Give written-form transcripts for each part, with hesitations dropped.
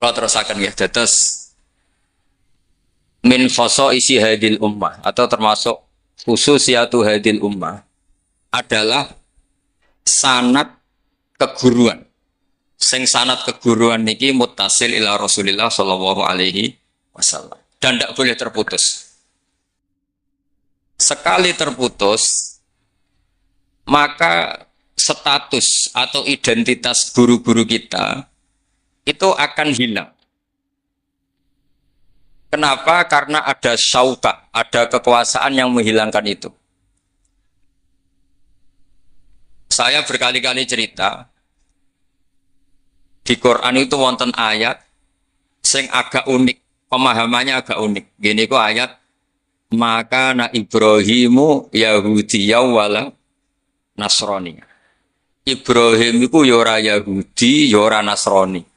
Kalau terusakan ya, dados min isi hadil ummah atau termasuk khususiyatu hadil ummah adalah sanad keguruan. Sing sanad keguruan niki muttasil ila Rasulillah sallallahu alaihi wasallam dan tidak boleh terputus. Sekali terputus, maka status atau identitas guru-guru kita itu akan hilang. Kenapa? Karena ada syauka, ada kekuasaan yang menghilangkan itu. Saya berkali-kali cerita, di Quran itu wonten ayat sing agak unik, pemahamannya agak unik. Gini kok ayat, maka na Ibrahimu Yahudi wala Nasrani. Ibrahim itu yora Yahudi, yora Nasrani.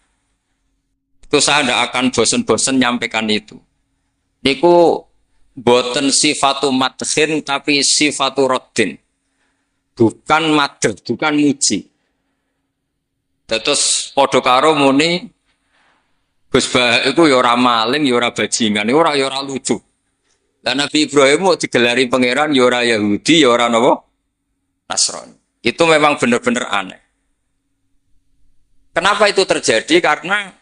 Itu saya tidak akan bosan-bosan nyampaikan itu. Niku boten sifatu madhin tapi sifatu raddin. Bukan madh, bukan muji. Terus padha karo muni Gus Bah iku ya ora maling, ya ora bajingan, ya ora lucu. Lah Nabi Ibrahim mau digelari pangeran ya ora Yahudi, ya ora napa? Nasrani. Itu memang benar-benar aneh. Kenapa itu terjadi? Karena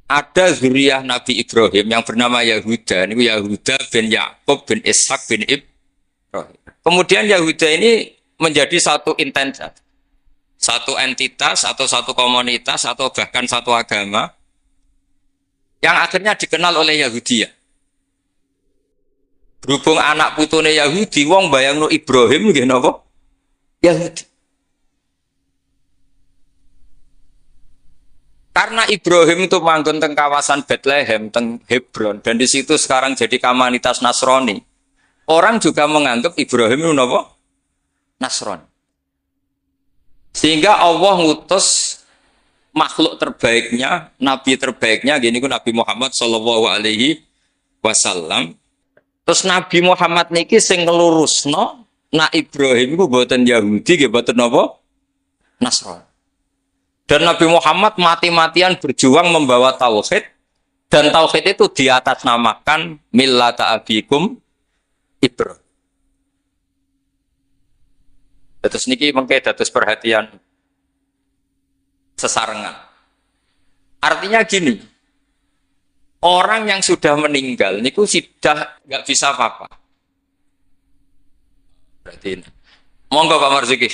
ada zuriyah Nabi Ibrahim yang bernama Yahuda. Ini Yahuda bin Yakub bin Ishak bin Ibrahim. Kemudian Yahuda ini menjadi satu intensitas, satu entitas atau satu komunitas atau bahkan satu agama yang akhirnya dikenal oleh Yahudiyah. Berhubung anak putune Yahudi, wong bayangno Ibrahim nggih napa? Yahudi. Karena Ibrahim itu manggon teng kawasan Bethlehem, teng Hebron, dan di situ sekarang jadi komunitas Nasrani. Orang juga menganggap Ibrahim itu napa? Nasrani. Sehingga Allah ngutus makhluk terbaiknya, nabi terbaiknya, gini ku Nabi Muhammad sallallahu alaihi wasallam. Terus Nabi Muhammad niki sing ngelurusno, nak Ibrahim ku boten Yahudi, nggih boten napa? Nasrani. Dan Nabi Muhammad mati-matian berjuang membawa tauhid, dan tauhid itu diatasnamakan millata abikum Ibrahim. Terus niki mengke dados perhatian sesarengan. Artinya gini, orang yang sudah meninggal niku sudah nggak bisa apa-apa. Berarti ini. Monggo Pak Marzuki.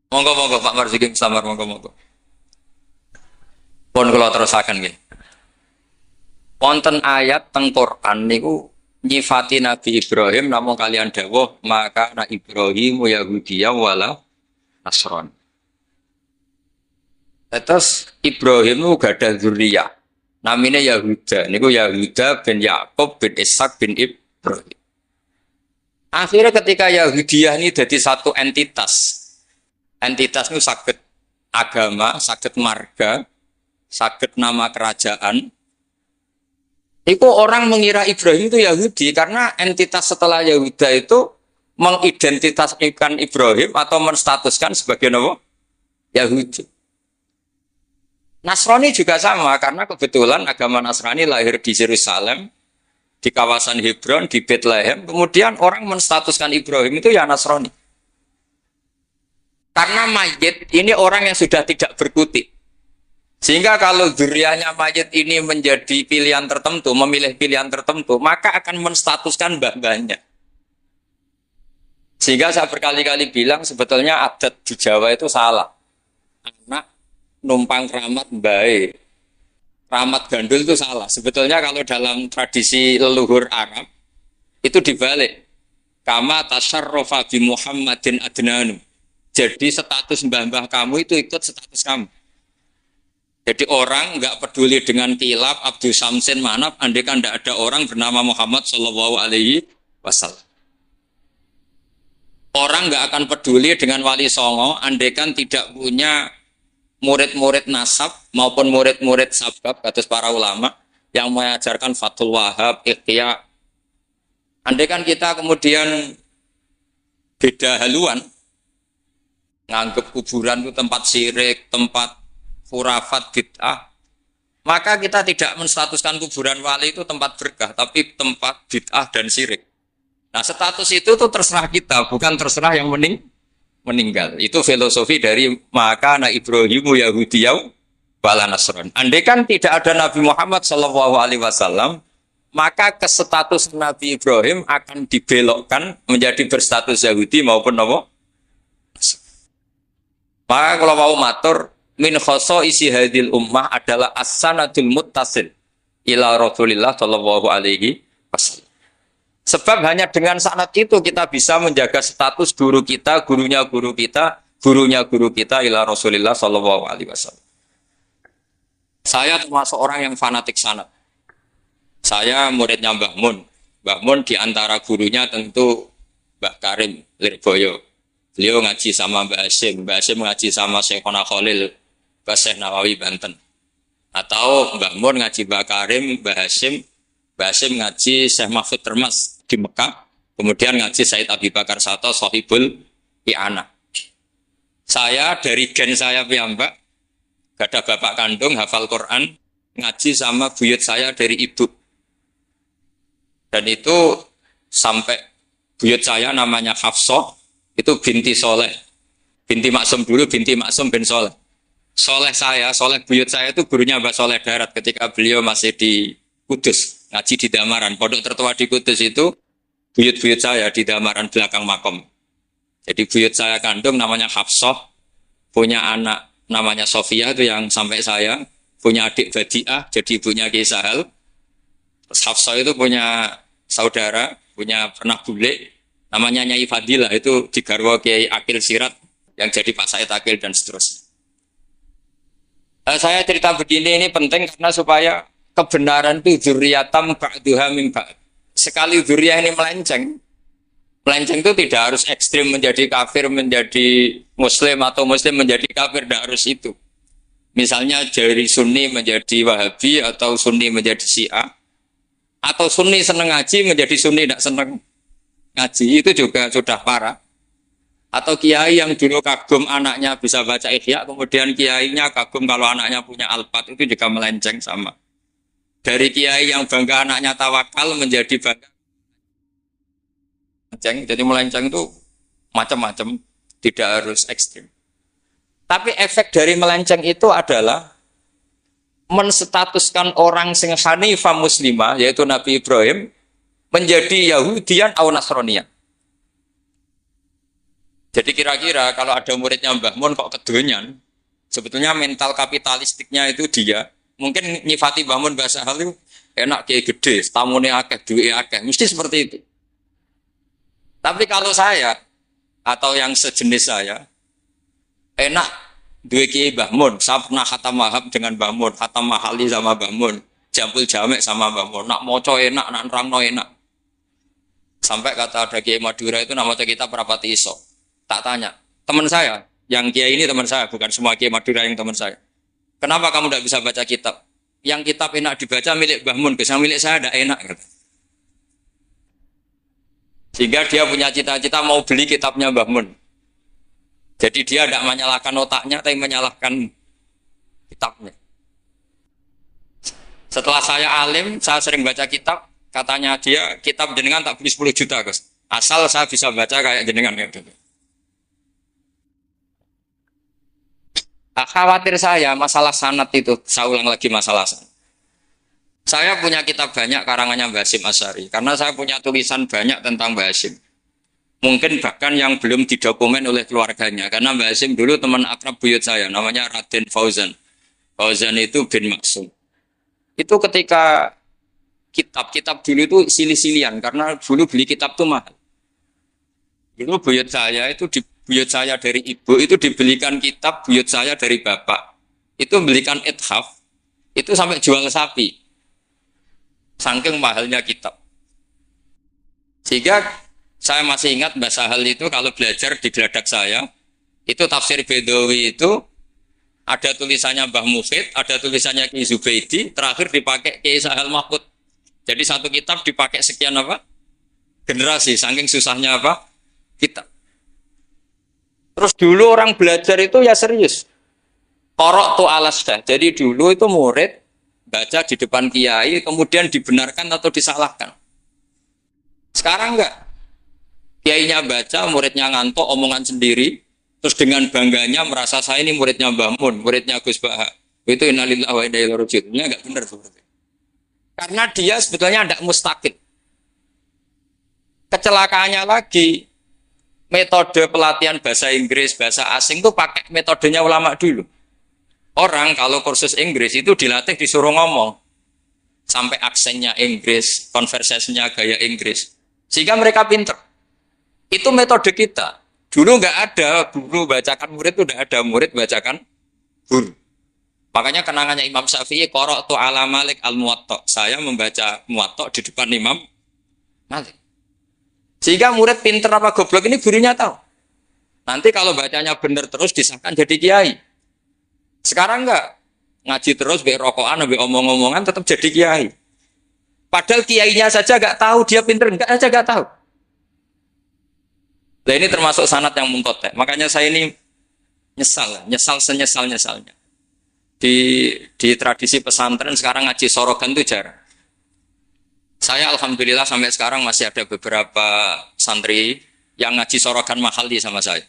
Monggo Pak Marzuki samar monggo. Pun kula terusaken nggih. Wonten ayat teng Quran niku nyifati Nabi Ibrahim namung kalian dawuh maka na Ibrahim Yahudiyya wala Nasrani. Terus Ibrahim itu gadah zuriyah. Namanya Yahuda. Niku Yahuda bin Yakub bin Ishak bin Ibrahim. Akhirnya ketika Yahudiyah ini jadi satu entitas. Entitas itu sakit agama, sakit marga, sakit nama kerajaan. Itu orang mengira Ibrahim itu Yahudi karena entitas setelah Yahuda itu mengidentitaskan Ibrahim atau menstatuskan sebagai apa? Yahudi. Nasrani juga sama karena kebetulan agama Nasrani lahir di Yerusalem, di kawasan Hebron, di Bethlehem. Kemudian orang menstatuskan Ibrahim itu ya Nasrani. Karena mayit ini orang yang sudah tidak berkutik. Sehingga kalau dzurriyyahnya mayit ini menjadi pilihan tertentu, memilih pilihan tertentu, maka akan menstatuskan mbah-mbahnya. Sehingga saya berkali-kali bilang sebetulnya adat di Jawa itu salah. Anak numpang keramat baik. Keramat gandul itu salah. Sebetulnya kalau dalam tradisi leluhur Arab, itu dibalik. Kama tasyarrafa bi Muhammadin adnanu. Jadi status mbah-mbah kamu itu ikut status kamu. Jadi orang nggak peduli dengan kilap, Abdul Samsin Manaf, andai kan tidak ada orang bernama Muhammad Shallallahu Alaihi Wasallam. Orang nggak akan peduli dengan Wali Songo, andai kan tidak punya murid-murid nasab maupun murid-murid sabab, kata para ulama yang mengajarkan Fathul Wahab, Ikhya. Andai kan kita kemudian beda haluan, nganggep kuburan itu tempat syirik, tempat khurafat, bid'ah, maka kita tidak menstatuskan kuburan wali itu tempat berkah, tapi tempat bid'ah dan syirik. Nah, status itu tuh terserah kita, bukan terserah yang meninggal. Itu filosofi dari maka na Ibrahimu Yahudiyau wala Nasron. Andai kan tidak ada Nabi Muhammad SAW, maka status Nabi Ibrahim akan dibelokkan menjadi berstatus Yahudi maupun apa? Maka kalau mau matur, min khoso isi hadil ummah adalah as-sanadul muttasil ila Rasulillah sallallahu alaihi wasallam. Sebab hanya dengan sanad itu kita bisa menjaga status guru kita, gurunya guru kita, gurunya guru kita ila Rasulillah sallallahu alaihi wasallam. Saya termasuk orang yang fanatik sanad. Saya muridnya Mbah Mun. Mbah Mun diantara gurunya tentu Mbah Karim Lirboyo. Beliau ngaji sama Mbah Hasyim ngaji sama Syekhona Khalil, Syekh Nawawi Banten. Atau Mbah Mun ngaji Mbah Karim, Mbah Hasyim ngaji Syekh Mahfud Termas di Mekah, kemudian ngaji Said Abi Bakar Sato, Sohibul I'anah. Saya dari gen saya piyambak, gak ada bapak kandung, hafal Quran, ngaji sama buyut saya dari ibu. Dan itu sampai buyut saya namanya Hafsah, itu binti Soleh. Binti Maksum dulu, binti Maksum bin Soleh. Soleh buyut saya itu gurunya Mbak Soleh Darat ketika beliau masih di Kudus, ngaji di Damaran. Pondok tertua di Kudus itu buyut-buyut saya di Damaran belakang makom. Jadi buyut saya kandung namanya Hafsah, punya anak namanya Sofia itu yang sampai saya, punya adik Badiah, jadi ibunya Ki Sahal. Terus Hafsah itu punya saudara, punya pernah bule, namanya Nyai Fadilah, itu di garwa Kiai Akil Sirat yang jadi Pak Said Akil dan seterusnya. Saya cerita begini ini penting karena supaya kebenaran itu dzurriyatam ba'duha min ba'd. Sekali dzurriyah ini melenceng itu tidak harus ekstrim menjadi kafir, menjadi muslim, atau muslim menjadi kafir, tidak harus itu. Misalnya dari Sunni menjadi Wahabi, atau Sunni menjadi Syiah, atau Sunni seneng ngaji menjadi Sunni tidak seneng ngaji, itu juga sudah parah. Atau kiai yang dulu kagum anaknya bisa baca Ihya, kemudian kiainya kagum kalau anaknya punya Alfat, itu juga melenceng sama. Dari kiai yang bangga anaknya tawakal menjadi bangga melenceng. Jadi melenceng itu macam-macam, tidak harus ekstrim. Tapi efek dari melenceng itu adalah menstatuskan orang sing hanifah muslimah, yaitu Nabi Ibrahim, menjadi Yahudian atau Nasronian. Jadi kira-kira kalau ada muridnya Mbah Mun kok kedonyan, sebetulnya mental kapitalistiknya itu dia, mungkin nyifati Mbah Mun bahasa hal itu enak kayak gede, tamune akeh, duwe akeh, mesti seperti itu. Tapi kalau saya atau yang sejenis saya, enak duwe kiai Mbah Mun, saya pernah khatam Wahab dengan Mbah Mun, khatam Mahali sama Mbah Mun, Jampul Jamek sama Mbah Mun, nak moco enak, nak nerangno enak. Sampai kata ada Kiai Madura itu nama kita Prapati Iso. Tak tanya, teman saya, yang kiai ini teman saya, bukan semua Kiai Madura yang teman saya. Kenapa kamu tidak bisa baca kitab? Yang kitab enak dibaca milik Mbah Mun, yang milik saya tidak enak. Kata. Sehingga dia punya cita-cita mau beli kitabnya Mbah Mun. Jadi dia tidak menyalahkan otaknya, tapi menyalahkan kitabnya. Setelah saya alim, saya sering baca kitab, katanya dia, kitab jenengan tak beli 10 juta, Gus. Asal saya bisa baca kayak jenengan. Gitu. Khawatir saya masalah sanad itu, saya ulang lagi masalah sanad. Saya punya kitab banyak karangannya Mbah Hasyim Asy'ari, karena saya punya tulisan banyak tentang Mbah Hasyim. Mungkin bahkan yang belum didokumen oleh keluarganya, karena Mbah Hasyim dulu teman akrab buyut saya, namanya Raden Fauzan. Fauzan itu bin Maksum. Itu ketika kitab-kitab dulu itu silih-silihan, karena dulu beli kitab itu mahal. Dulu buyut saya itu buyut saya dari ibu itu dibelikan kitab buyut saya dari bapak. Itu belikan ithaf, itu sampai jual sapi. Saking mahalnya kitab. Sehingga saya masih ingat Mbah Sahal itu kalau belajar di geladak saya, itu tafsir Bedawi itu ada tulisannya Mbah Mufid, ada tulisannya Ki Zubaidi, terakhir dipakai Ki Sahal Mahfud. Jadi satu kitab dipakai sekian generasi, saking susahnya kitab. Terus dulu orang belajar itu ya serius. Korok tuh alas dah. Jadi dulu itu murid baca di depan kiai, kemudian dibenarkan atau disalahkan. Sekarang enggak. Kiainya baca, muridnya ngantuk, omongan sendiri. Terus dengan bangganya merasa saya ini muridnya Mbah Mun, muridnya Gus Baha. Itu innalillahi wa inna ilaihi raji'un. Ini enggak benar seperti itu. Karena dia sebetulnya tidak mustaqil. Kecelakaannya lagi, metode pelatihan bahasa Inggris, bahasa asing itu pakai metodenya ulama dulu. Orang kalau kursus Inggris itu dilatih disuruh ngomong. Sampai aksennya Inggris, konversasinya gaya Inggris. Sehingga mereka pinter. Itu metode kita. Dulu nggak ada guru bacakan murid, itu udah ada murid bacakan guru. Makanya kenangannya Imam Syafi'i, qara'tu ala Malik al-Muwatta. Saya membaca Muwatta di depan Imam Malik. Sehingga murid pinter apa goblok ini gurunya tahu. Nanti kalau bacanya benar terus disahkan jadi kiai. Sekarang enggak. Ngaji terus, be rokokan, be omong-omongan tetap jadi kiai. Padahal kiainya saja enggak tahu dia pinter, enggak aja enggak tahu. Nah ini termasuk sanad yang munqati'. Makanya saya ini nyesal senyesal-nyesalnya. Di tradisi pesantren sekarang ngaji sorogan itu jarang. Saya alhamdulillah sampai sekarang masih ada beberapa santri yang ngaji sorogan mahali sama saya.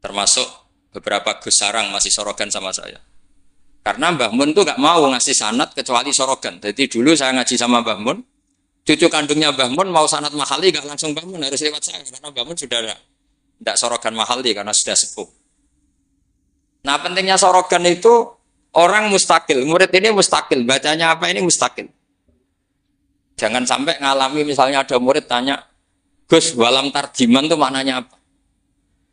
Termasuk beberapa Gus Sarang masih sorogan sama saya. Karena Mbah Mun tuh gak mau ngasih sanad kecuali sorogan. Jadi dulu saya ngaji sama Mbah Mun, cucu kandungnya Mbah Mun mau sanad mahali gak langsung Mbah Mun, harus lewat saya. Karena Mbah Mun sudah tidak sorogan mahali karena sudah sepuh. Nah pentingnya sorogan itu orang mustakil, murid ini mustakil, bacanya apa ini mustakil. Jangan sampai ngalami misalnya ada murid tanya, Gus, walam tarjiman itu maknanya apa?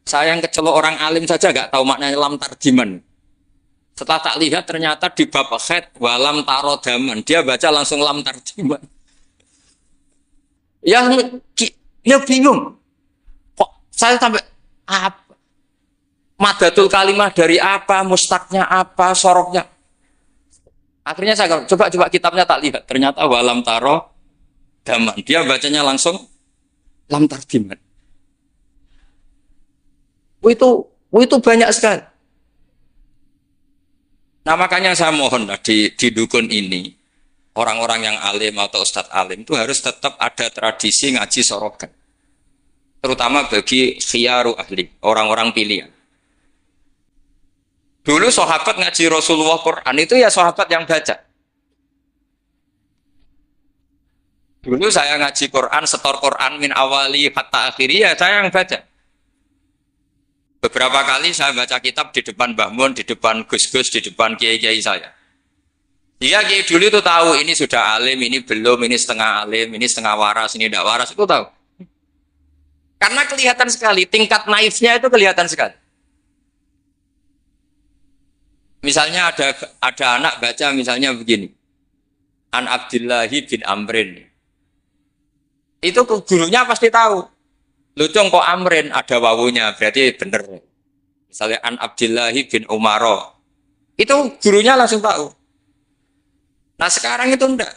Saya yang kecelok orang alim saja gak tahu maknanya lam tarjiman. Setelah tak lihat ternyata di bab khed walam tarodaman, dia baca langsung lam tarjiman. Ya bingung. Kok saya sampai apa? Madatul kalimah dari apa, mustaknya apa, soroknya. Akhirnya saya coba kitabnya tak lihat, ternyata walam taro daman. Dia bacanya langsung lam tarjiman. Itu banyak sekali. Nah makanya saya mohon di dukun ini, orang-orang yang alim atau ustadz alim itu harus tetap ada tradisi ngaji sorogan. Terutama bagi khiyaru ahli, orang-orang pilihan. Dulu sahabat ngaji Rasulullah Quran itu ya sahabat yang baca. Dulu saya ngaji Quran, setor Quran min awali hatta akhiri, ya saya yang baca. Beberapa kali saya baca kitab di depan Mbah Mun, di depan Gus-Gus, di depan kiai-kiai saya. Dia kiai dulu itu tahu ini sudah alim, ini belum, ini setengah alim, ini setengah waras, ini tidak waras, itu tahu. Karena kelihatan sekali, tingkat naifnya itu kelihatan sekali. Misalnya ada anak baca misalnya begini. An Abdillahi bin Amrin. Itu gurunya pasti tahu. Lucung kok Amrin ada wawunya, berarti benar. Misalnya An Abdillahi bin Umaro. Itu gurunya langsung tahu. Nah sekarang itu enggak.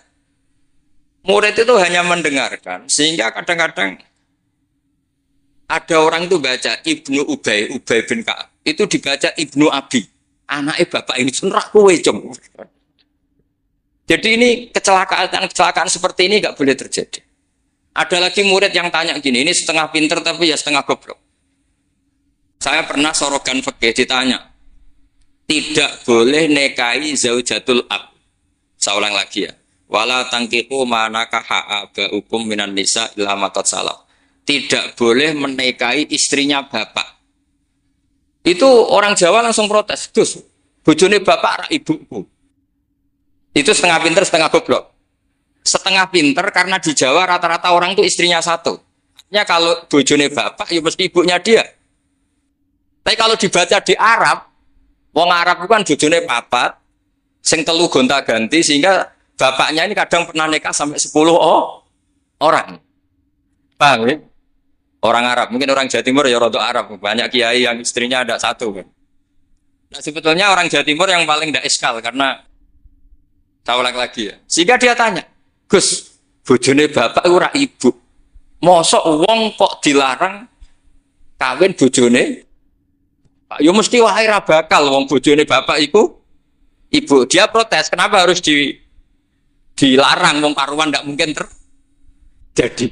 Murid itu hanya mendengarkan. Sehingga kadang-kadang ada orang itu baca Ibnu Ubay bin Ka'ab. Itu dibaca Ibnu Abi. Anaknya bapak ini serak kowe cung. Jadi ini kecelakaan seperti ini enggak boleh terjadi. Ada lagi murid yang tanya gini, ini setengah pinter tapi ya setengah goblok. Saya pernah sorogan fikih ditanya, tidak boleh nekai zaujatul ab. Saya ulang lagi ya. Wala tangkiku manakaha abaukum minan nisa illa maqad salaf. Tidak boleh menekai istrinya bapak. Itu orang Jawa langsung protes. Gus, bojone bapak rak ibuku. Itu setengah pinter setengah goblok. Setengah pinter karena di Jawa rata-rata orang itu istrinya satu. Artinya kalau bojone bapak, ya mesti ibunya dia. Tapi kalau dibaca di Arab, wong Arab itu kan bojone papat, sing telu gonta-ganti, sehingga bapaknya ini kadang pernah nikah sampai 10 orang. Paham ya? Orang Arab, mungkin orang Jawa Timur ya rodok Arab, banyak kiai yang istrinya ada satu. Nah sebetulnya orang Jawa Timur yang paling tidak iskal karena saya ulang lagi ya. Sehingga dia tanya, Gus, bojone bapak ora ibu. Mosok wong kok dilarang kawin bojone bapak. Yo mesti wae ra bakal wong bojone bapak iku ibu. Dia protes, kenapa harus dilarang wong karuan ndak mungkin terjadi.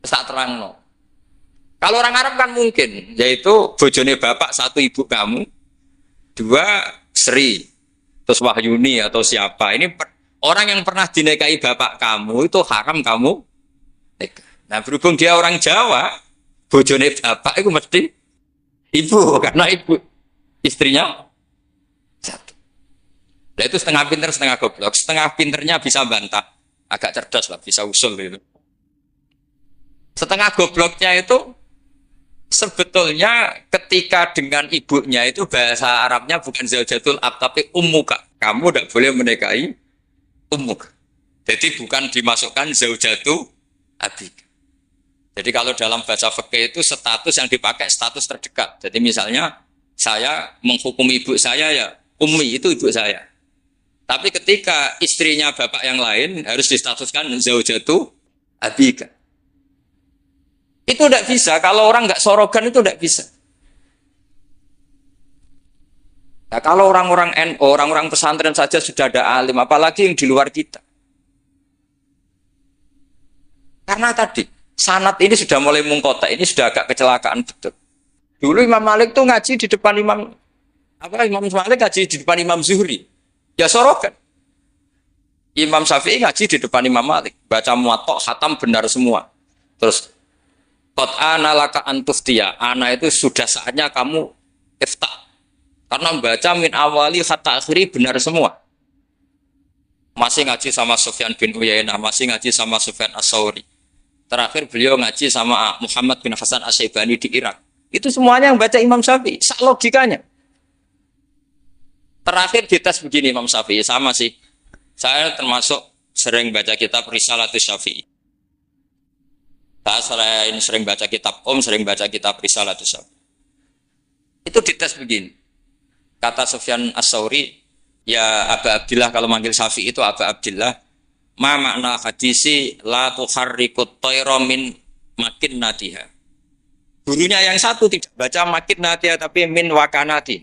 Tak terangno. Kalau orang Arab kan mungkin, yaitu bojone bapak satu ibu kamu, dua Sri, terus Wahyuni atau siapa. Ini orang yang pernah dinikahi bapak kamu itu haram kamu nikah. Nah berhubung dia orang Jawa, bojone bapak itu mesti ibu, karena ibu istrinya satu. Nah itu setengah pinter, setengah goblok. Setengah pinternya bisa bantah, agak cerdas lah, bisa usul gitu. Setengah gobloknya itu sebetulnya ketika dengan ibunya itu bahasa Arabnya bukan zaujatul ab tapi ummuka. Kamu tidak boleh menikahi ummuk. Jadi bukan dimasukkan zaujatu abik. Jadi kalau dalam bahasa fikih itu status yang dipakai status terdekat. Jadi misalnya saya menghukum ibu saya ya ummi itu ibu saya. Tapi ketika istrinya bapak yang lain harus distatuskan zaujatu abika. Itu tidak bisa, kalau orang nggak sorogan itu tidak bisa. Nah, kalau orang-orang NU, orang-orang pesantren saja sudah ada alim, apalagi yang di luar kita. Karena tadi, sanad ini sudah mulai mengkotak, ini sudah agak kecelakaan betul. Dulu Imam Malik tuh ngaji di depan Imam Malik ngaji di depan Imam Zuhri. Ya sorogan. Imam Syafi'i ngaji di depan Imam Malik, baca muwatta, khatam benar semua. Terus qad ana laka antuftiya, ana itu sudah saatnya kamu ifta. Karena membaca min awali hatta akhiri benar semua. Masih ngaji sama Sufyan bin Uyainah, masih ngaji sama Sufyan As-Sauri. Terakhir beliau ngaji sama Muhammad bin Hasan As-Syaibani di Irak. Itu semuanya yang baca Imam Syafi'i, sak logikanya. Terakhir dites begini Imam Syafi'i, sama sih. Saya termasuk sering baca kitab Risalatus Syafi'i. Saya sering baca kitab sering baca kitab Risalatus Syafi'i. Itu dites begini. Kata Sufyan As-Sauri, ya Aba Abdillah, kalau manggil Syafi'i itu Aba Abdillah, ma makna hadisi la tuharrikut tayra min makinnatiha. Gurunya yang satu tidak baca makinnatiha tapi min wakanati.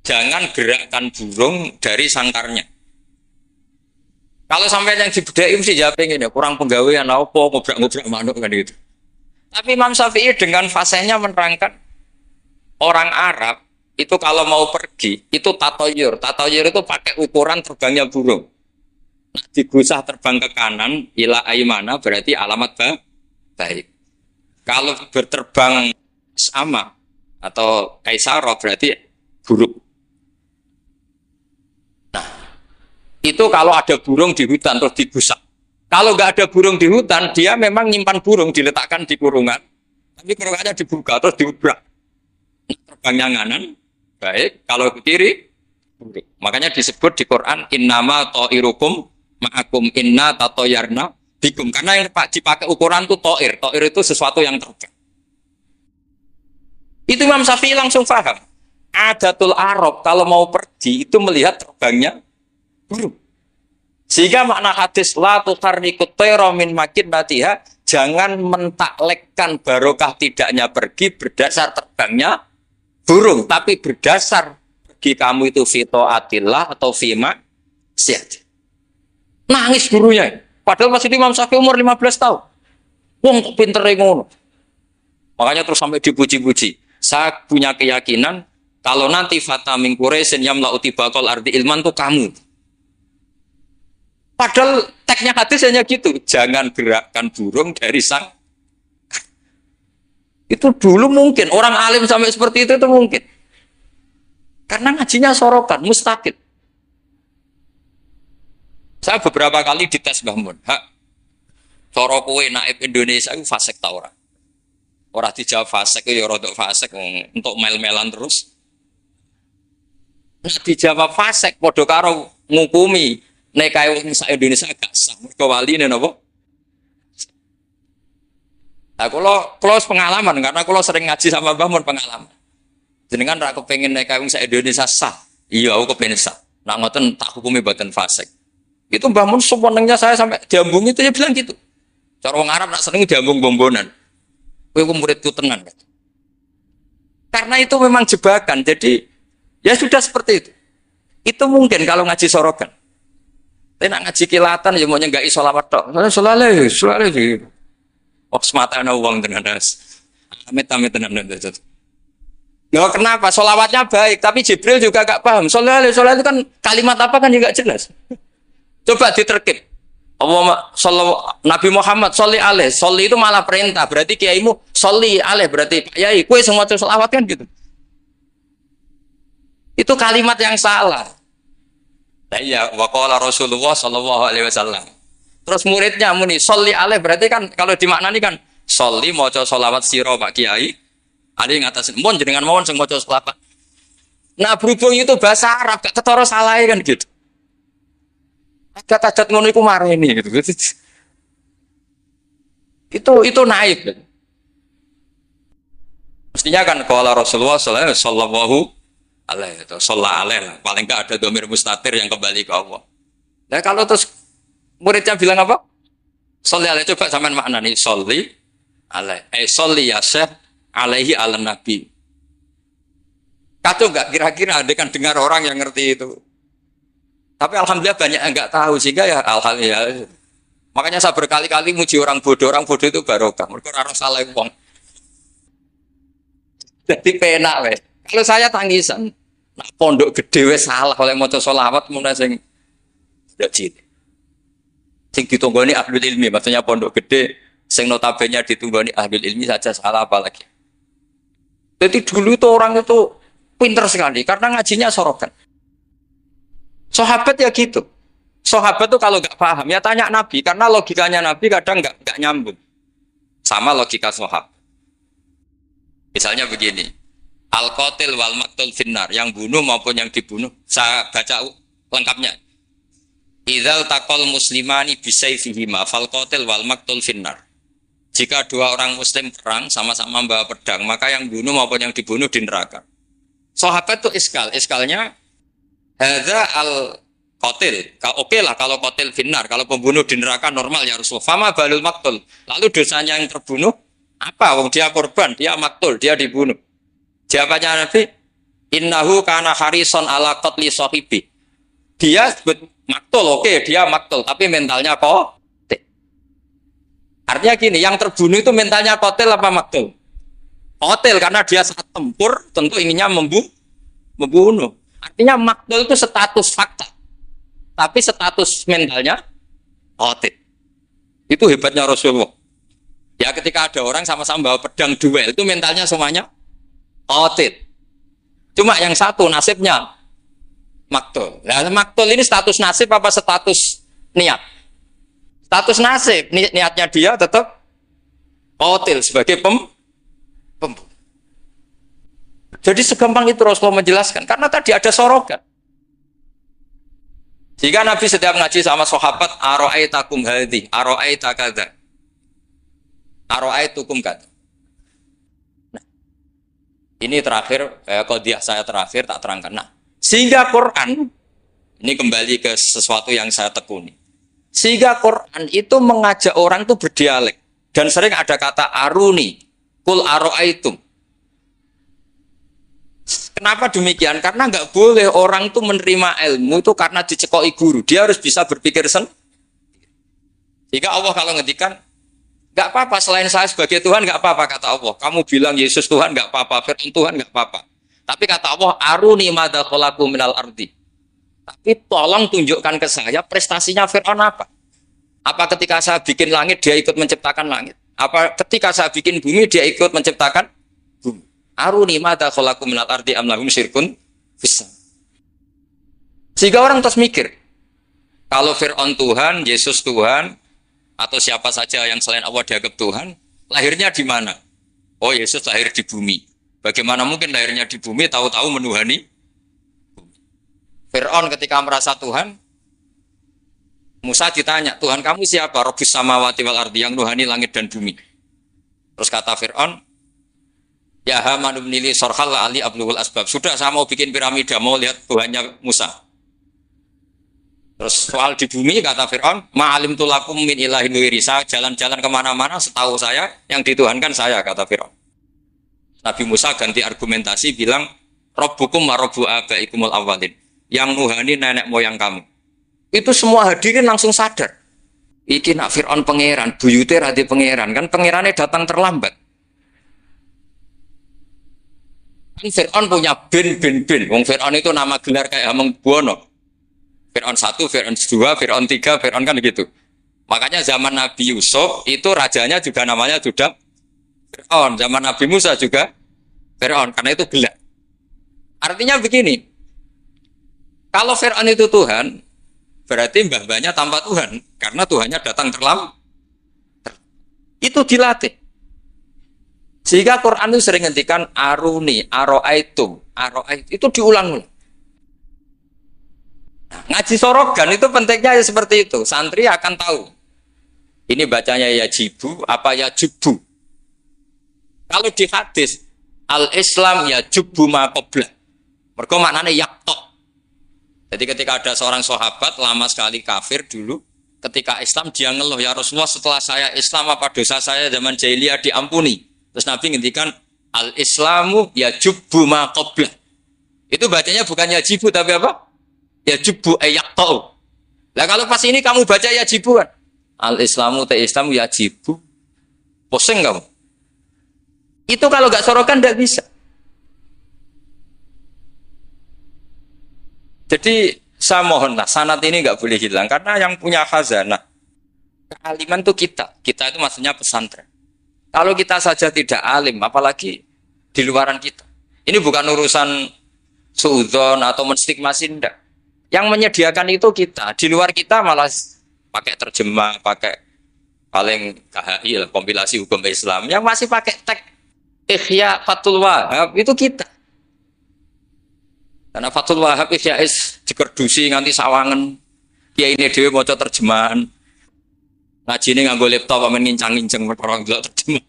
Jangan gerakkan burung dari sangkarnya. Kalau sampai yang dibudai mesti jawab ini, kurang penggawean apa, ngobrak-ngobrak manuk kan gitu. Tapi Imam Syafi'i dengan fasenya menerangkan orang Arab itu kalau mau pergi itu tatoyur. Tatoyur itu pakai ukuran terbangnya burung. Nah, digusah terbang ke kanan ila aimana berarti alamat baik. Kalau berterbang sama atau kaisaro berarti buruk. Itu kalau ada burung di hutan terus dibusak. Kalau nggak ada burung di hutan, dia memang nyimpan burung diletakkan di kurungan, tapi kurungannya dibuka terus diubrak. Terbangnya nganan, baik. Kalau ke kiri, buruk. Makanya disebut di Quran innama ta'irukum ma'akum inna tatoyarna bikum. Karena yang dipakai ukuran itu ta'ir. Ta'ir itu sesuatu yang terbang. Itu Imam Syafi'i langsung paham. Adatul Arab kalau mau pergi itu melihat terbangnya burung. Sehingga makna hadis la tuharrikut tayra min makinnatiha, jangan mentaklekkan barokah tidaknya pergi berdasar terbangnya burung, tapi berdasar pergi kamu itu fi taatillah atau fi maksiat. Nangis gurunya. Padahal masih Imam Syafi'i umur 15 tahun. Wong kok pintere ngono. Makanya terus sampai dipuji-puji. Saya punya keyakinan kalau nanti fata min Quraisyin yamla utibaqal ardi ilman tuh kamu. Padahal teksnya hadis hanya gitu, jangan gerakkan burung dari sang. Itu dulu mungkin orang alim sampai seperti itu mungkin. Karena ngajinya sorokan, mustaqil. Saya beberapa kali dites Mbah Mun, hak cara kowe naib Indonesia itu fasik ta ora? Ora dijawab fasik ya rodok fasik untuk mel-melan terus. Nek dijawab fasik padha karo ngukumi nek kaya wong sak Indonesia gak sah. Mergo waline napa? Nah, kalau pengalaman karena kalau sering ngaji sama Mbah Mun pengalaman. Jenengan ra kepengin nek kaya wong sak Indonesia sah. Iya, aku kepengin sah. Nak ngoten tak hukumi mboten fasik. Itu Mbah Mun sewenengnya saya sampai diambung itu ya bilang gitu. Cara wong Arab nak seneng diambung bombonan. Kowe ku muridku tenan. Karena itu memang jebakan. Jadi ya sudah seperti itu. Itu mungkin kalau ngaji sorogan. Tapi nak ngaji kilatan ya maunya nggak isolawat tok. Soalnya. Oh semata ana uang tenan das. Amit tenan das. Nggak kenapa? Solawatnya baik, tapi Jibril juga gak paham. Soalnya itu kan kalimat apa kan juga jelas. Coba diterkip. Nabi Muhammad sholli alaih. Sholli itu malah perintah. Berarti kiaimu sholli alaih. Berarti Pak Yai, kue semua sholawat kan gitu. Itu kalimat yang salah. Nah, iya, waqala Rasulullah sallallahu alaihi wasallam. Terus muridnya muni sholli alaih. Berarti kan kalau dimaknani kan sholli maca sholawat sira Pak Kiai. Ada yang ngatasin mon jenengan mawon sing maca sholawat. Nah, berhubung itu bahasa Arab gak ketara salah kan gitu. Tajat ngono iku mareni gitu. Itu naib. Mestinya kan qala Rasulullah sallallahu alaihi wasallam. Paling enggak ada dhamir mustatir yang kembali ke Allah. Nah, kalau terus muridnya bilang apa? Sholli alaihi, coba sampean maknani sholli alaihi. Sholli ya syekh alaihi ala nabi. Kacau enggak kira-kira ada kan dengar orang yang ngerti itu. Tapi alhamdulillah banyak yang enggak tahu sehingga ya alhamdulillah. Makanya saya berkali-kali muji orang bodoh itu barokah. Mereka ora salah wong. Jadi penak wes. Kalau saya tangisan, nah pondok gede wes salah oleh maca sholawat mulai sing ndak cite. Sing ditunggoni ahlul ilmi, maksudnya pondok gede sing notabene ditunggoni ahlul ilmi saja salah apalagi. Jadi dulu itu orang itu pinter sekali karena ngajinya sorokan. Sahabat ya gitu. Sahabat tuh kalau nggak paham ya tanya Nabi karena logikanya Nabi kadang nggak nyambung sama logika sahabat. Misalnya begini, al-qatil wal maqtul finnar, yang bunuh maupun yang dibunuh. Saya baca lengkapnya. Idzal taqal muslimani bisayfihima fal qatil wal maqtul finnar. Jika dua orang muslim perang sama-sama membawa pedang, maka yang bunuh maupun yang dibunuh di neraka. Sahabat tuh iskalnya hadza al-qatil. Oke lah kalau qatil finnar, kalau pembunuh di neraka normal ya Rasulullah. Fama balul maqtul. Lalu dosanya yang terbunuh apa? Wong dia korban, dia maktul, dia dibunuh. Jawabannya Nabi, innahu kana harison ala qatli sahibi. Dia maktul, oke, dia maktul, tapi mentalnya qatil. Artinya gini, yang terbunuh itu mentalnya qatil apa maktul? Qatil karena dia saat tempur tentu inginnya membunuh. Artinya maktul itu status fakta. Tapi status mentalnya qatil. Itu hebatnya Rasulullah. Ya ketika ada orang sama-sama bawa pedang duel, itu mentalnya semuanya qatil. Cuma yang satu nasibnya maktul. Nah, maktul ini status nasib apa status niat? Status nasib, niatnya dia tetap qatil sebagai pembunuh. Jadi segampang itu Rasulullah menjelaskan karena tadi ada sorogan. Jika Nabi setiap ngaji sama sahabat, aro'aitakum hadhi, aro'aita kadza, aro'aitukum kadza. Nah, ini terakhir, qadiyah saya terakhir tak terangkan. Nah, sehingga Quran, ini kembali ke sesuatu yang saya tekuni. Sehingga Quran itu mengajak orang itu berdialek. Dan sering ada kata aruni, kul aro'aitum. Kenapa demikian? Karena nggak boleh orang itu menerima ilmu itu karena dicekoki guru. Dia harus bisa berpikir sendiri. Jika Allah kalau ngedikan, nggak apa-apa selain saya sebagai Tuhan nggak apa-apa kata Allah. Kamu bilang Yesus Tuhan nggak apa-apa, Fir'aun Tuhan nggak apa-apa. Tapi kata Allah, aruni madza khalaqu minal ardi. Tapi tolong tunjukkan ke saya prestasinya Fir'aun apa? Apa ketika saya bikin langit dia ikut menciptakan langit? Apa ketika saya bikin bumi dia ikut menciptakan bumi? Aruni madza khalaqu minal ardi am lahum syirkun fis. Sehingga orang terus mikir, kalau Fir'aun Tuhan, Yesus Tuhan, atau siapa saja yang selain Allah dianggap Tuhan, lahirnya di mana? Oh, Yesus lahir di bumi. Bagaimana mungkin lahirnya di bumi tahu-tahu menuhani bumi? Fir'aun ketika merasa Tuhan, Musa ditanya, Tuhan kamu siapa? Rabbus samawati wal ardi, yang nuhani langit dan bumi. Terus kata Fir'aun, ya Haman ibnili sorhal ali abluhul asbab. Sudah saya mau bikin piramida, mau lihat Tuhannya Musa. Terus soal di bumi kata Fir'aun, ma'alim tulakum min ilahin wiri. Saya jalan-jalan kemana-mana, setahu saya yang dituhankan saya, kata Fir'aun. Nabi Musa ganti argumentasi bilang, Rabbukum wa rabbu abaikumul awwalin. Yang nuhani nenek moyang kamu. Itu semua hadirin langsung sadar. Iki nak Fir'aun pangeran, buyute radi pangeran, kan pangerannya datang terlambat. Kan Fir'aun punya bin. Wong Fir'aun itu nama gelar kayak Hamengkubuwono. Fir'aun 1, Fir'aun 2, Fir'aun 3, Fir'aun kan gitu. Makanya zaman Nabi Yusuf itu rajanya juga namanya sudah Fir'aun. Zaman Nabi Musa juga Fir'aun, karena itu gelar. Artinya begini, kalau Fir'aun itu Tuhan, berarti mbah-mbahnya tanpa Tuhan, karena Tuhannya datang terlambat. Itu dilatih. Sehingga Quran itu sering ngendikan aruni, aro'aitum, itu diulang-ulang. Nah, ngaji sorogan itu pentingnya ya seperti itu. Santri akan tahu. Ini bacanya ya jibu, apa ya jubu. Kalau di hadis, al-Islam ya jubu maqoblah. Mereka maknanya yaktok. Jadi ketika ada seorang sahabat lama sekali kafir dulu, ketika Islam dia ngeluh, ya Rasulullah setelah saya Islam apa dosa saya zaman jahiliyah diampuni. Terus Nabi ngendikan al-Islamu ya jubu maqoblah. Itu bacanya bukan ya jibu tapi apa? Ya jubu yaktok. Nah kalau pas ini kamu baca ya jibu kan? Al-Islamu te Islam ya jibu. Pusing kamu. Itu kalau nggak sorokan nggak bisa. Jadi saya mohonlah sanad ini nggak boleh hilang karena yang punya khazanah kealiman itu kita itu maksudnya pesantren. Kalau kita saja tidak alim, apalagi di luaran kita. Ini bukan urusan suudzon atau menstigmasin, enggak. Yang menyediakan itu kita. Di luar kita malah pakai terjemah, pakai paling KHI, kompilasi hukum Islam. Yang masih pakai teks Ihya Fathul Wahab itu kita. Karena Fathul Wahab Ihya dikerdusi nganti sawangan. Kiai ini dhewe maca terjemahan. Ngajine nganggo laptop amen ngincang-ngincang orang delok terjemah.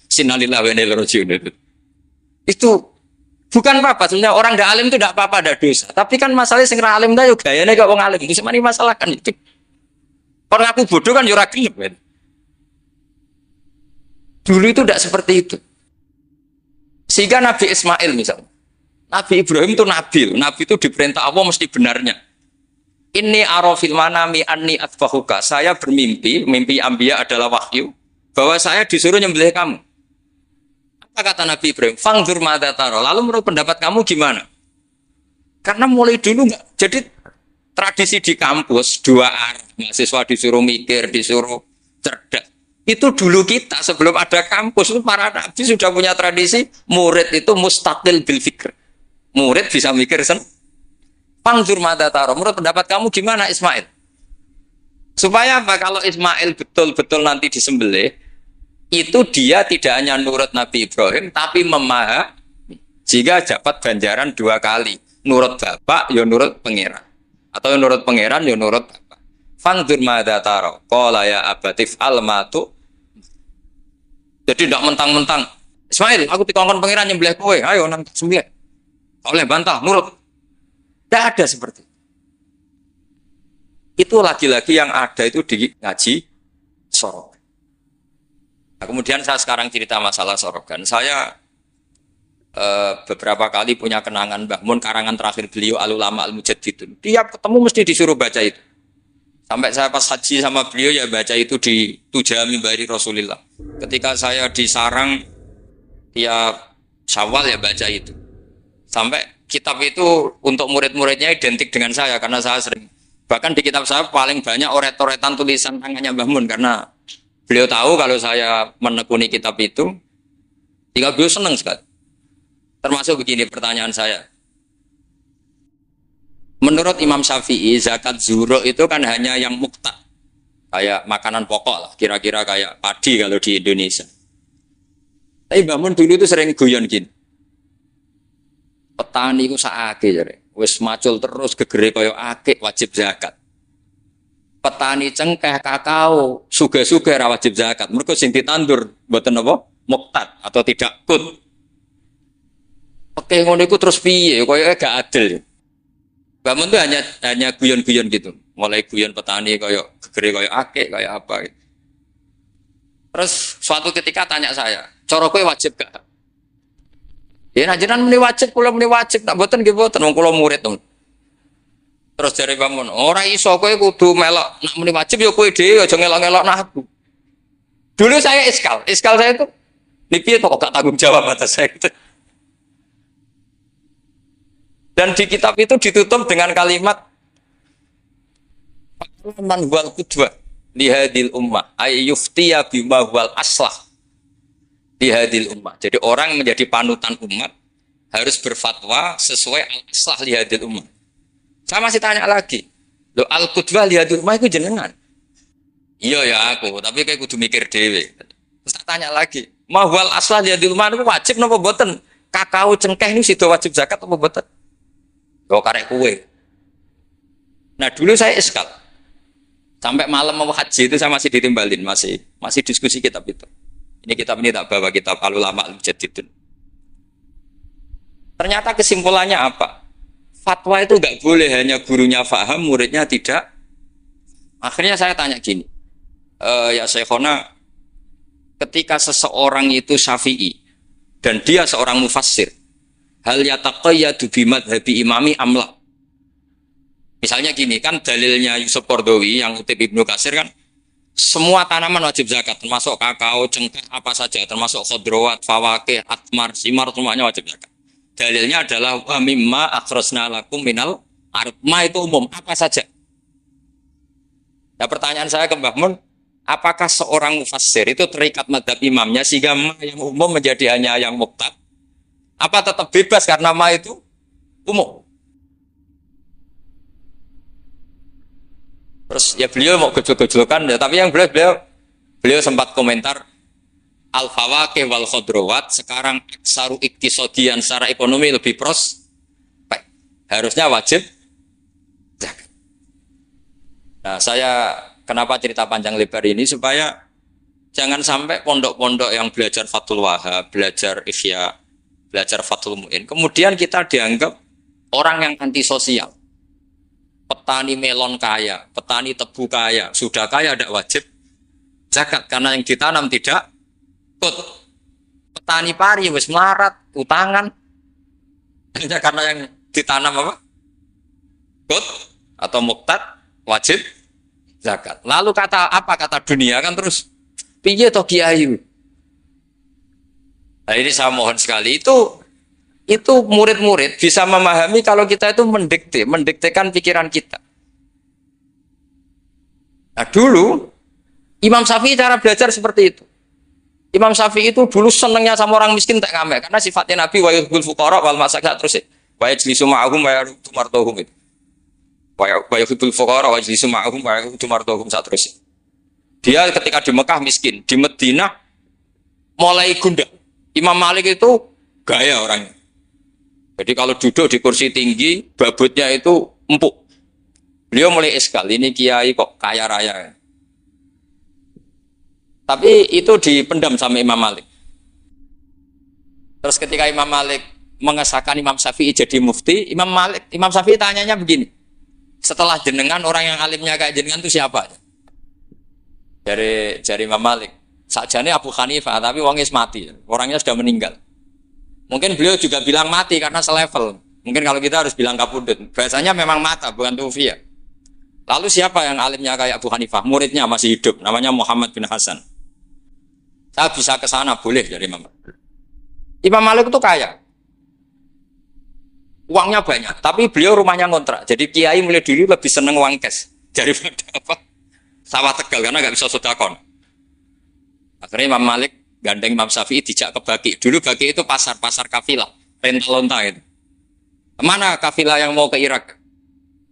Sinalillah wa inna ilaihi raji'un. Itu bukan apa-apa, sebenarnya orang ndak alim itu ndak apa-apa, ndak dosa. Tapi kan masalahnya sing ra alim ta yo gayane kok wong alim. Itu semani masalah kan itu. Orang aku bodoh kan yo ora gelem kan. Dulu itu ndak seperti itu. Sehingga Nabi Ismail misalnya. Nabi Ibrahim itu nabi. Nabi itu diperintah Allah mesti benarnya. Ini arafil manami anni atfahuka. Saya bermimpi, mimpi Anbiya adalah wahyu, bahwa saya disuruh nyembelih kamu. Apa kata Nabi Ibrahim? Fangdur madataro. Lalu menurut pendapat kamu gimana? Karena mulai dulu enggak. Jadi tradisi di kampus dua arah. Mahasiswa disuruh mikir, disuruh cerdas. Itu dulu kita sebelum ada kampus itu para nabi sudah punya tradisi murid itu mustaqil bil fikr. Murid bisa mikir sendiri. Fangdur madataro. Menurut pendapat kamu gimana Ismail? Supaya apa? Kalau Ismail betul-betul nanti disembelih, itu dia tidak hanya nurut Nabi Ibrahim, tapi memahami. Jika dapat ganjaran dua kali. Nurut bapak, ya nurut pangeran. Atau nurut pangeran, ya nurut bapak. Fangdur madataro. Qala ya abatif almatu. Jadi tidak mentang-mentang. Ismail, aku dikongkon pangeran nyembelih kowe. Ayo nang sembelih. Kau boleh bantah, nurut. Tidak ada seperti itu. Lagi-lagi yang ada itu di ngaji sorogan. Nah, kemudian saya sekarang cerita masalah sorogan. Saya beberapa kali punya kenangan Mbah Mun, karangan terakhir beliau Al-Ulama Al-Mujaddidun. Tiap ketemu mesti disuruh baca itu. Sampai saya pas haji sama beliau ya baca itu di Tujami Bari Rasulillah. Ketika saya di Sarang tiap Syawal ya baca itu. Sampai kitab itu untuk murid-muridnya identik dengan saya karena saya sering, bahkan di kitab saya paling banyak oret-oretan tulisan tangannya Mbah Mun karena beliau tahu kalau saya menekuni kitab itu, tinggal beliau senang sekali. Termasuk begini pertanyaan saya. Menurut Imam Syafi'i, zakat zuhur itu kan hanya yang muqtad, kayak makanan pokok lah, kira-kira kayak padi kalau di Indonesia. Tapi Mbah Mun dulu itu sering guyon gini. Petani ku sakake jare. Wis macul terus gegere kaya akik wajib zakat. Petani cengkeh kakao sugih-sugih ra wajib zakat. Mergo sing ditandur mboten apa? Muqtad atau tidak kut. Oke ngono iku terus piye? Kaya gak adil. Bangun tuh hanya guyon-guyon gitu. Mulai guyon petani kaya gegere kaya akik kaya apa gitu. Terus suatu ketika tanya saya, cara kowe wajib gak? Ya nak jenengan muni wajib, kula muni wajib, nak mboten nggih mboten wong kula murid to. Terus jare Mbah Mun, ora iso kowe kudu melok nak muni wajib ya kowe dhewe aja ngelok-ngelokno aku. Dulu saya iskal saya itu piye to kok gak tanggung jawab atas saya itu. Dan di kitab itu ditutup dengan kalimat man wal qudwa li hadil ummah ay yuftiya bima wal aslah li hadil ummah. Jadi orang yang menjadi panutan umat harus berfatwa sesuai al-aslah li hadil ummah. Saya masih tanya lagi, lo al-qudwa li hadil ummah itu jenengan? Iya ya aku, tapi kayak kudu mikir dhewe. Terus tak tanya lagi, mahwal aslah li hadil ummah itu wajib napa mboten? Kakao cengkeh ini sido wajib zakat apa mboten? Kau karek kue. Nah dulu saya iskal. Sampai malam mau haji itu saya masih ditimbalin, masih diskusi kitab itu. Ini kitab ini tak bawa kitab Al-Ulama Al-Mujaddidun. Ternyata kesimpulannya apa? Fatwa itu nggak boleh hanya gurunya paham, muridnya tidak. Akhirnya saya tanya gini, ya Syekhona, ketika seseorang itu syafi'i dan dia seorang mufassir, hal yataqayyadu bimadhabi imami amla. Misalnya gini, kan dalilnya Yusuf Qaradawi yang ngutip Ibnu Katsir kan, semua tanaman wajib zakat, termasuk kakao, cengkeh, apa saja, termasuk khodrowat, fawakih, atmar, simar, semuanya wajib zakat. Dalilnya adalah wa mimma akhrajna lakum minal ardh. Ma itu umum, apa saja. Nah pertanyaan saya ke Mbah Mun, apakah seorang mufassir itu terikat madhab imamnya sehingga ma yang umum menjadi hanya yang muqtad? Apa tetap bebas karena ma itu umum? Terus ya beliau mau gejol-gejolkan ya, tapi yang beliau sempat komentar al-fawakih wal khodrowat sekarang aksaru iktisodian secara ekonomi lebih prospek. Harusnya wajib zakat. Nah, saya kenapa cerita panjang lebar ini supaya jangan sampai pondok-pondok yang belajar Fathul Wahhab, belajar Ihya, belajar Fathul Mu'in, kemudian kita dianggap orang yang antisosial. Petani melon kaya, petani tebu kaya, sudah kaya tidak wajib zakat karena yang ditanam tidak kut. Petani pari wis melarat, utangan hanya karena yang ditanam apa? Kut atau muqtad wajib zakat. Lalu kata dunia kan terus piye to kiai? Nah ini saya mohon sekali itu murid-murid bisa memahami kalau kita itu mendiktekan pikiran kita. Nah dulu Imam Syafi'i cara belajar seperti itu. Imam Syafi'i itu dulu senangnya sama orang miskin tak ngamek karena sifatnya Nabi wa yuhibbul fuqara wal masakin terus wa yajlisu ma'ahum wa yarudu martahum itu. Wa yuhibbul fuqara wa yajlisu ma'ahum wa yarudu martahum terus. Dia ketika di Mekah miskin, di Madinah mulai gundah. Imam Malik itu gaya orangnya. Jadi kalau duduk di kursi tinggi, babutnya itu empuk. Beliau mulai iskal, ini kiai kok kaya raya. Tapi itu dipendam sama Imam Malik. Terus ketika Imam Malik mengesahkan Imam Syafi'i jadi mufti, Imam Syafi'i tanyanya begini. Setelah jenengan orang yang alimnya kayak jenengan itu siapa? Dari Imam Malik. Sakjane Abu Hanifah, tapi orangnya mati. Orangnya sudah meninggal. Mungkin beliau juga bilang mati karena selevel. Mungkin kalau kita harus bilang kapundut. Bahasanya memang mata, bukan tufiya. Lalu siapa yang alimnya kayak Abu Hanifah? Muridnya masih hidup, namanya Muhammad bin Hasan. Saya bisa ke sana, boleh dari Imam Malik. Imam Malik itu kaya. Uangnya banyak, tapi beliau rumahnya ngontrak. Jadi kiai mulai dulu lebih seneng uang cash daripada apa? Sawah Tegal karena nggak bisa sodakon. Akhirnya Imam Malik gandeng Imam Syafi'i dijak ke Baki. Dulu Baki itu pasar kafilah, rental lonta itu. Mana kafilah yang mau ke Irak?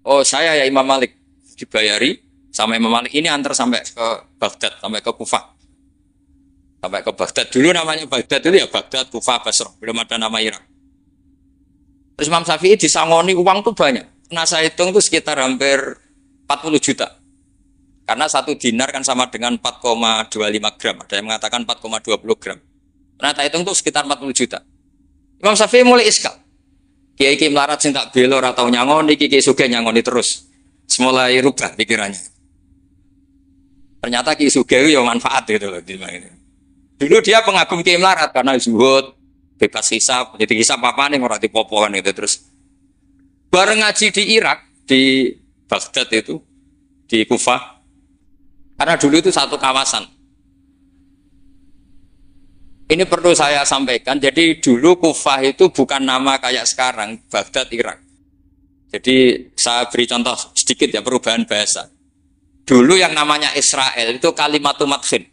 Oh saya ya Imam Malik, dibayari sama Imam Malik ini antar sampai ke Baghdad, sampai ke Kufah. Sampai ke Baghdad. Dulu namanya Baghdad itu ya Baghdad, Kufah, Basrah, belum ada nama Irak. Terus Imam Syafi'i disangoni uang tuh banyak. Nah saya hitung itu sekitar hampir 40 juta. Karena satu dinar kan sama dengan 4,25 gram. Ada yang mengatakan 4,20 gram. Nah, tak hitung itu sekitar 40 juta. Imam Syafi'i mulai iskal. Kiai melarat sing tak belor atau nyangoni, kiai sugih nyangoni terus. Mulai rubah pikirannya. Ternyata kiai sugih itu yang manfaat gitu loh. Dulu dia pengagum kiai melarat karena zuhud, bebas hisab, jadi hisab apa nih orang dipopokan itu terus. Bareng ngaji di Irak, di Baghdad itu, di Kufah, karena dulu itu satu kawasan. Ini perlu saya sampaikan, jadi dulu Kufah itu bukan nama kayak sekarang, Baghdad Irak. Jadi saya beri contoh sedikit ya perubahan bahasa. Dulu yang namanya Israel itu kalimatun madkhin.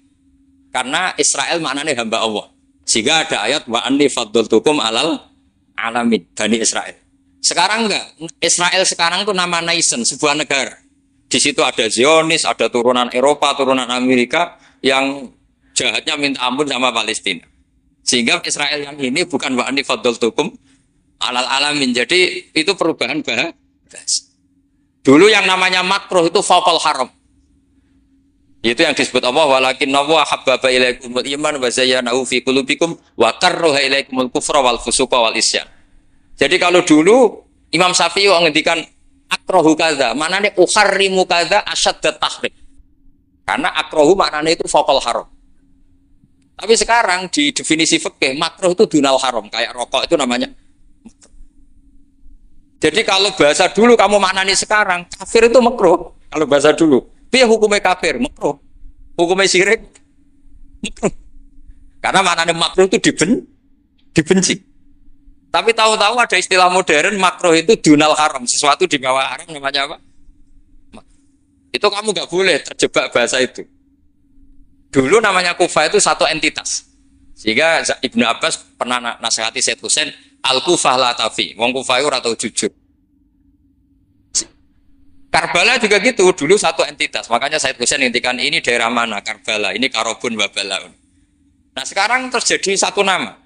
Karena Israel maknanya hamba Allah. Sehingga ada ayat wa anni faddaltukum alal alamin Bani Israel. Sekarang enggak. Israel sekarang itu nama nation, sebuah negara. Di situ ada Zionis, ada turunan Eropa, turunan Amerika yang jahatnya minta ampun sama Palestina. Sehingga Israel yang ini bukan wa anni faddaltukum alal alamin. Jadi itu perubahan bahasa. Dulu yang namanya makruh itu faqal haram. Itu yang disebut Allah walakin Allah habbaba ilaikumul iman wa zayyanahu fi qulubikum wa karraha ilaikumul kufra wal fusuqa wal isyan. Jadi kalau dulu Imam Syafi'i ngendikan akrahu kadza, maknanya uharrimu kadza asyaddat tahrim. Karena akrahu maknanya itu faqal haram. Tapi sekarang di definisi fikih makruh itu dunal haram, kayak rokok itu namanya. Jadi kalau bahasa dulu kamu maknani sekarang, kafir itu makruh. Kalau bahasa dulu, piye hukumnya kafir? Makruh. Hukumnya syirik? Makruh. Karena maknanya makruh itu dibenci. Tapi tahu-tahu ada istilah modern, makruh itu dunal haram, sesuatu di bawah haram namanya apa? Itu kamu nggak boleh terjebak bahasa itu. Dulu namanya Kufah itu satu entitas. Sehingga Ibnu Abbas pernah nasihati Said Husain, Al-Kufah la tafi, wong Kufah itu ora tau jujur. Karbala juga gitu, dulu satu entitas. Makanya Said Husain ngintikan ini daerah mana? Karbala, ini Karobun wa Balaun. Nah sekarang terjadi satu nama.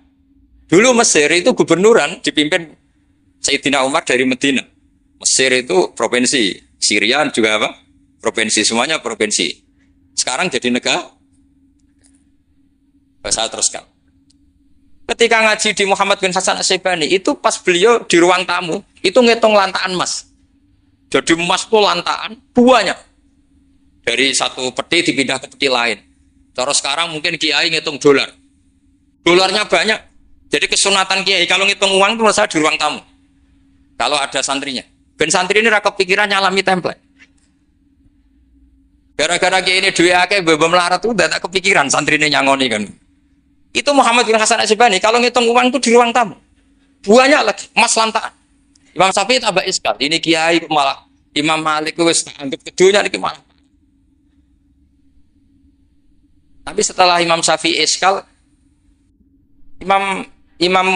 Dulu Mesir itu gubernuran dipimpin Sayyidina Umar dari Medina. Mesir itu provinsi, Syria juga apa? Provinsi, semuanya provinsi. Sekarang jadi negara. Saya teruskan. Ketika ngaji di Muhammad bin Hasan Asy-Syaibani itu pas beliau di ruang tamu itu ngitung lantaan emas. Jadi emas itu lantaan banyak. Dari satu peti dipindah ke peti lain. Terus sekarang mungkin kiai ngitung dolar. Dolarnya banyak. Jadi kesunatan kiai kalau ngitung uang itu saya di ruang tamu. Kalau ada santrinya. Ben santri ini raka pikiran nyalami template. Gara-gara kiai ini duwe akeh bebem melarat itu udah tak kepikiran santri ini nyangoni kan. Itu Muhammad bin Hasan Asy-Syaibani kalau ngitung uang itu di ruang tamu. Banyak lagi emas lantaan. Imam Syafi'i tambah iskal. Ini kiai malah Imam Malik wis anggap kedunya iki malah. Tapi setelah Imam Syafi'i iskal, Imam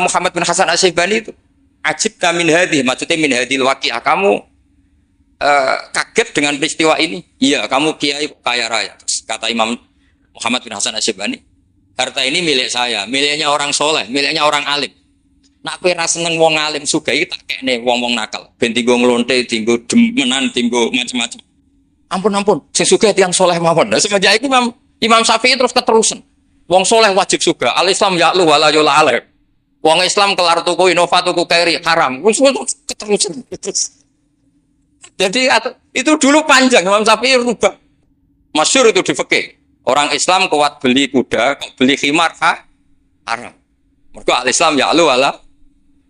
Muhammad bin Hasan Asy-Syaibani itu ajib min hadhi, maksudnya min hadhil waqi'ah, kamu kaget dengan peristiwa ini. Iya, kamu kiai kaya raya. Terus kata Imam Muhammad bin Hasan Asy-Syaibani, harta ini milik saya, miliknya orang soleh, miliknya orang alim. Nak kowe ra seneng wong alim sugih tak kekne wong-wong nakal. Ben tinggo nglonte, tinggo demenan, tinggo macam-macam. Ampun, sing sugih tiyang soleh mawon. Lah semenjak iku Imam Syafi'i terus keterusan. Wong soleh wajib sugih. Al Islam ya'lu wala yula alaih. Wong Islam kelar tuku Innova tuku keri haram. Wis keterusan. Jadi itu dulu panjang Imam Syafi'i rubah. Masyhur itu di fikih. Orang Islam kuat beli kuda, beli khimar haram. Mergo al Islam ya'lu wala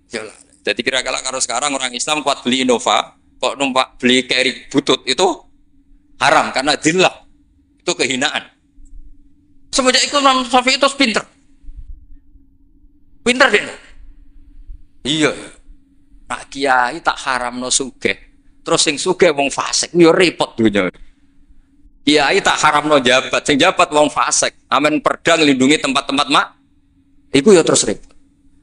yula. Jadi kira-kira kalau sekarang orang Islam kuat beli Innova, kok numpak beli keri butut itu haram karena dillah. Itu kehinaan. Semenjak itu Imam Syafi'i itu pinter. Pinter dia. Iya. Nak kiai tak haramno sugih. Terus sing sugih wong fasik yo repot dunya. Kiai tak haramno jabat, sing jabat wong fasik. Amen perda nglindungi tempat-tempat mak. Iku ya terus repot.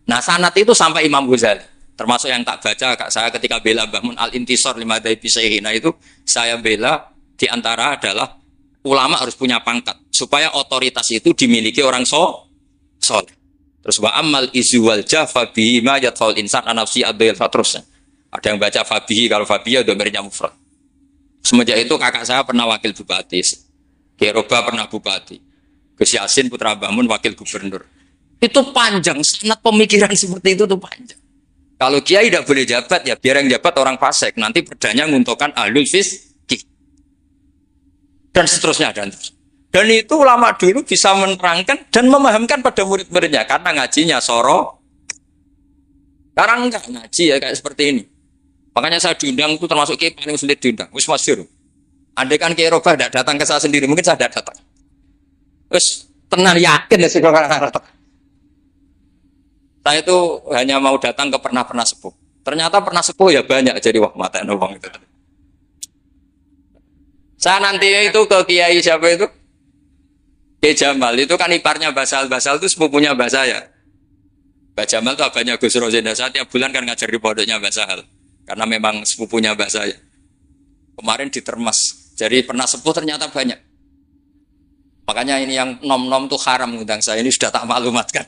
Nah, sanad itu sampai Imam Ghazali. Termasuk yang tak baca kak saya ketika bela Bahmun al-Intisar lima dzaifi Syaihina itu saya bela di antara adalah ulama harus punya pangkat supaya otoritas itu dimiliki orang soleh. Terus wa amal izu wal jafa bihi ma yatfaul insan anafsi adil fatrus. Ada yang baca fabihi, kalau fabihi udah domirnya mufrad. Semenjak itu kakak saya pernah wakil bupati, Keroba pernah bupati, Gus Yasin putra Bahmun wakil gubernur. Itu panjang, sangat pemikiran seperti itu tuh panjang. Kalau kiai tidak boleh jabat ya biar yang jabat orang fasik. Nanti perdanya menguntungkan ahlul fiqih dan seterusnya dan itu ulama dulu bisa menerangkan dan memahamkan pada murid-muridnya karena ngajinya Sekarang enggak ngaji ya kayak seperti ini. Makanya saya diundang itu termasuk kiai paling sulit diundang. Wis masyhur. Andai kan Kiai Roba tidak datang ke saya sendiri, mungkin saya tidak datang. Wis tenang yakin ya sih kalau datang. Saya itu hanya mau datang ke pernah sepuh. Ternyata pernah sepuh ya banyak jadi wah mata wong itu. Saya nanti itu ke Kiai siapa itu? Kiai Jamal itu kan iparnya Basal. Basal itu sepupunya Mbah saya. Mbah Jamal itu abahnya Gus Rozenda. Saya tiap bulan kan ngajar di pondoknya Mbah Sahal. Karena memang sepupunya Mbah saya. Kemarin di Termas. Jadi pernah sepuh ternyata banyak. Makanya ini yang nom-nom tuh haram ngundang saya. Ini sudah tak maklumatkan.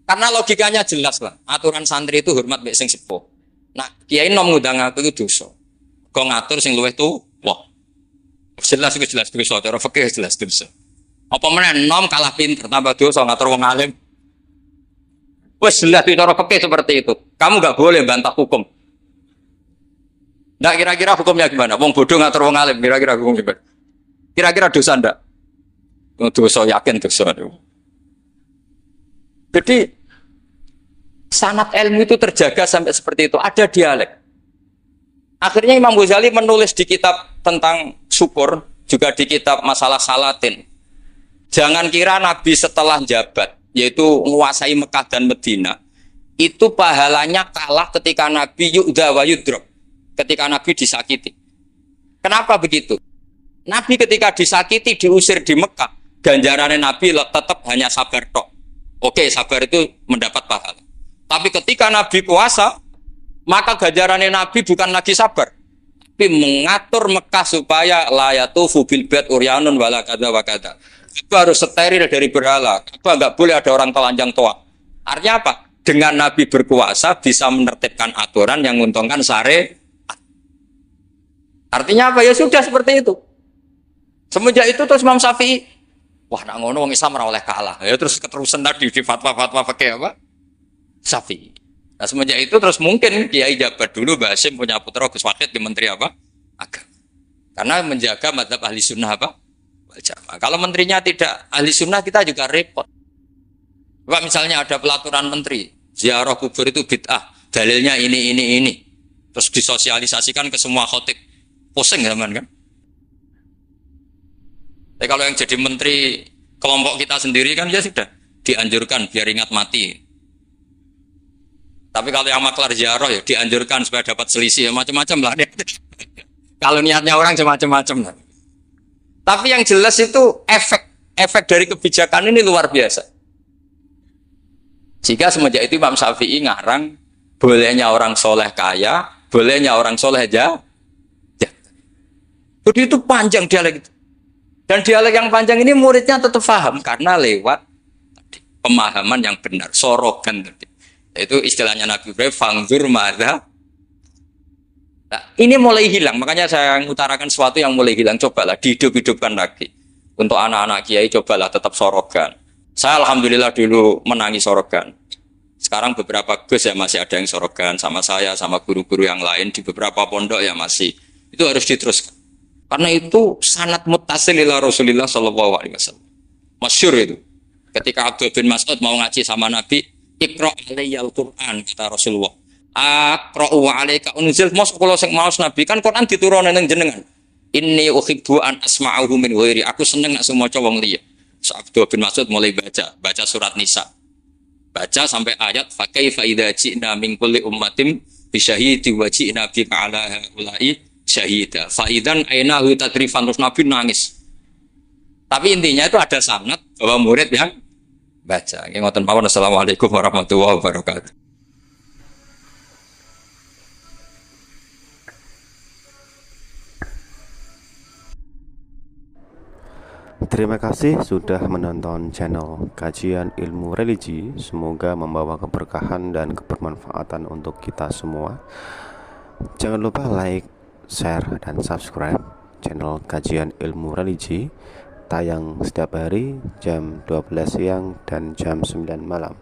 Karena logikanya jelas lah. Aturan santri itu hormat mbek sing sepuh. Nah, kiai nom ngundang aku itu dosa. Kau ngatur sing luweh tuh, wah. Jelas dosa. Cara fikih jelas dosa. Apa meneh nom kalah pinter tambah dosa ngatur wong alim. Wes jelas di cara fikih seperti itu. Kamu nggak boleh bantah hukum. Nggak kira-kira hukumnya gimana? Wong bodoh ngatur wong alim, kira-kira hukum gimana? Kira-kira dosa ndak? Dosa yakin dosa. Jadi sanad ilmu itu terjaga sampai seperti itu. Ada dialek. Akhirnya Imam Ghazali menulis di kitab tentang syukur, juga di kitab masalah salatin. Jangan kira Nabi setelah jabat, yaitu menguasai Mekah dan Medina, itu pahalanya kalah ketika Nabi yu'da wa yudrok, ketika Nabi disakiti. Kenapa begitu? Nabi ketika disakiti, diusir di Mekah, ganjarannya Nabi tetap hanya sabar tok. Oke, sabar itu mendapat pahala. Tapi ketika Nabi puasa, maka ganjarannya Nabi bukan lagi sabar, tapi mengatur Mekah supaya layatufu bil bait uryanun wala kada wa kada. Itu harus steril dari berhala. Apa enggak boleh ada orang telanjang toa. Artinya apa? Dengan Nabi berkuasa bisa menertibkan aturan yang menguntungkan syariat. Artinya apa? Ya sudah seperti itu. Semenjak itu terus Imam Syafi'i, wah nak ngono wong Islam ora oleh kalah. Ya terus keterusan tadi di fatwa-fatwa fikih apa? Syafi'i. Nah semenjak itu terus mungkin Kiai jabat dulu Mbah Hasyim punya putra Gus Wahid di Menteri apa? Agama. Karena menjaga madzhab ahli sunnah apa? Kalau menterinya tidak ahli sunnah kita juga repot. Pak misalnya ada pelaturan menteri, ziarah kubur itu bid'ah, dalilnya ini. Terus disosialisasikan ke semua khotib. Pusing teman kan? Tapi kalau yang jadi menteri kelompok kita sendiri kan ya sudah dianjurkan biar ingat mati. Tapi kalau yang maklar ziarah ya dianjurkan supaya dapat selisih, macam-macam lah. Kalau niatnya orang macam-macam lah. Tapi yang jelas itu efek dari kebijakan ini luar biasa. Jika semenjak itu Imam Syafi'i ngarang bolehnya orang soleh kaya, bolehnya orang soleh aja. Jadi itu panjang dialek itu. Dan dialek yang panjang ini muridnya tetap paham karena lewat pemahaman yang benar, sorogan tadi. Itu istilahnya Nabi Ibrahim, fangzur madza. Nah, ini mulai hilang, makanya saya mengutarakan sesuatu yang mulai hilang. Cobalah dihidup-hidupkan lagi. Untuk anak-anak kiai, cobalah tetap sorogan. Saya alhamdulillah dulu menangi sorogan. Sekarang beberapa gus ya masih ada yang sorogan sama saya, sama guru-guru yang lain di beberapa pondok ya masih. Itu harus diteruskan. Karena itu sanad muttasil ila Rasulillah sallallahu alaihi wasallam. Masyhur itu. Ketika Abdul bin Mas'ud mau ngaji sama Nabi, Iqra' alayyal Qur'an kata Rasulullah. Aqra'u wa 'alaika unzil. Mos kula sing maos Nabi kan Quran diturunke ning jenengan. Inni uhibbu an asma'ahu min ghairi. Aku seneng nek maca wong liya. So, Abdul bin Mas'ud mulai baca surat Nisa. Baca sampai ayat fa kaifa idza ji'na min kulli ummatin bi syahidin wa ji'na bika 'ala haula'i syahida. Fa idzan ainahu tadrifan, terus Nabi nangis. Tapi intinya itu ada sanad bahwa murid yang baca. Ngoten mawon. Assalamualaikum warahmatullahi wabarakatuh. Terima kasih sudah menonton channel Kajian Ilmu Religi. Semoga membawa keberkahan dan kebermanfaatan untuk kita semua. Jangan lupa like, share, dan subscribe channel Kajian Ilmu Religi. Tayang setiap hari jam 12 siang dan jam 9 malam.